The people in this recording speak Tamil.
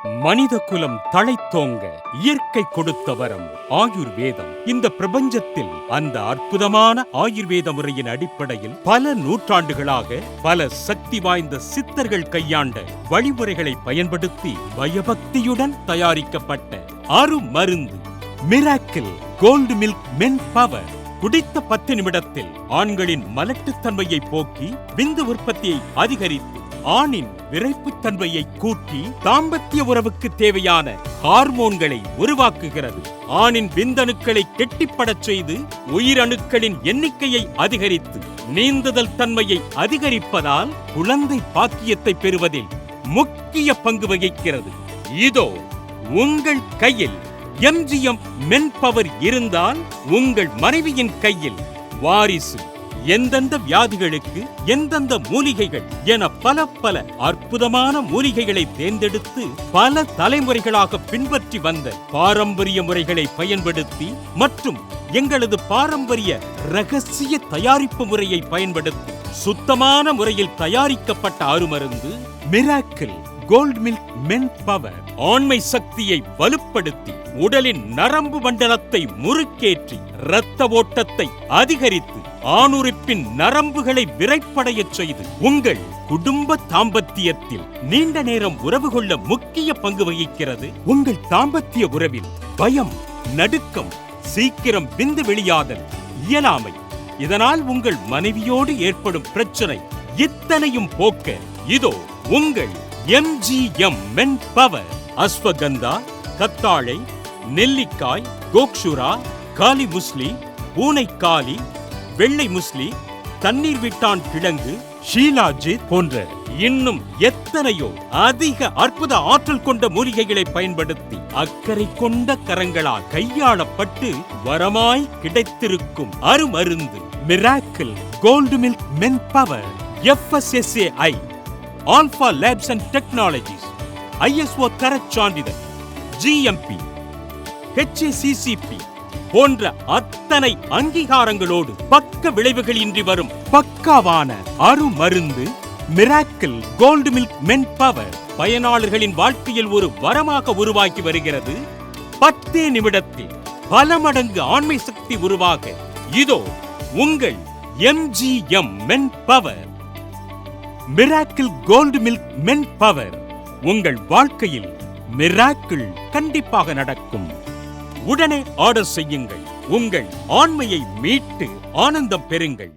மனித குலம் தழைத்தோங்க இயற்கை கொடுத்த வரம் ஆயுர்வேதம். இந்த பிரபஞ்சத்தில் அந்த அற்புதமான ஆயுர்வேத முறையின் அடிப்படையில் பல நூற்றாண்டுகளாக பல சக்தி வாய்ந்த சித்தர்கள் கையாண்ட வழிமுறைகளை பயன்படுத்தி பயபக்தியுடன் தயாரிக்கப்பட்ட அருமருந்து miracle gold milk men power. குடித்த 10 நிமிடத்தில் ஆண்களின் மலட்டுத்தன்மையை போக்கி விந்து உற்பத்தியை அதிகரித்து ஆணின் விரைப்புத்தன்மையை கூட்டி தாம்பத்திய உறவுக்கு தேவையான ஹார்மோன்களை உருவாக்குகிறது. ஆணின் விந்தணுக்களை கெட்டிப்படச் செய்து உயிரணுக்களின் எண்ணிக்கையை அதிகரித்து நீந்துதல் தன்மையை அதிகரிப்பதால் குழந்தை பாக்கியத்தை பெறுவதில் முக்கிய பங்கு வகிக்கிறது. இதோ உங்கள் கையில் MGM மென் பவர் இருந்தால் உங்கள் மனைவியின் கையில் வாரிசு. எந்தெந்த வியாதிகளுக்கு எந்தெந்த மூலிகைகள் என பல அற்புதமான மூலிகைகளை தேர்ந்தெடுத்து பல தலைமுறைகளாக பின்பற்றி வந்த பாரம்பரிய முறைகளை பயன்படுத்தி மற்றும் எங்களது பாரம்பரிய ரகசிய தயாரிப்பு முறையை பயன்படுத்தி சுத்தமான முறையில் தயாரிக்கப்பட்ட அருமருந்து miracle gold milk men power. ஆண்மை சக்தியை வலுப்படுத்தி உடலின் நரம்பு மண்டலத்தை முறுக்கேற்றி இரத்த ஓட்டத்தை அதிகரித்து ஆணுறுப்பின் நரம்புகளை விரைப்படையச் செய்து உங்கள் குடும்ப தாம்பத்தியத்தில் நீண்ட நேரம் உறவு கொள்ள முக்கிய பங்கு வகிக்கிறது. உங்கள் தாம்பத்திய உறவில் பயம், நடுக்கம், சீக்கிரம் விந்து வெளியாதல், இயலாமை, இதனால் உங்கள் மனைவியோடு ஏற்படும் பிரச்சனை இத்தனையும் போக்க இதோ உங்கள் MGM மென் பவர். அஸ்வகந்தா, கத்தாழை, நெல்லிக்காய், கோக்ஷுரா, காலி முஸ்லி, பூனைக்காலி, வெள்ளை முஸ்லி, தண்ணீர் விட்டான் கிழங்கு, ஷீலாஜித் போன்ற இன்னும் எத்தனையோ அதிக அற்புத ஆற்றல் கொண்ட மூலிகைகளை பயன்படுத்தி அக்கறை கொண்ட கரங்களால் கையாளப்பட்டு வரமாய் கிடைத்திருக்கும் அருமருந்து miracle gold milk men power. FSSAI alpha labs and technologies, ISO தரச் சான்றிதழ், GMP, HACCP போன்ற அத்தனை அங்கீகாரங்களோடு பக்க விளைவுகள் இன்றி வரும் பக்காவான அருமருந்து miracle gold milk men power பயனாளர்களின் வாழ்க்கையில் ஒரு வரமாக உருவாக்கி வருகிறது. 10 நிமிடத்தில் பல மடங்கு ஆண்மை சக்தி உருவாக இதோ உங்கள் MGM men power. Miracle gold milk men power. உங்கள் வாழ்க்கையில் மிராக்கிள் கண்டிப்பாக நடக்கும். உடனே ஆர்டர் செய்யுங்கள். உங்கள் ஆண்மையை மீட்டு ஆனந்தம் பெறுங்கள்.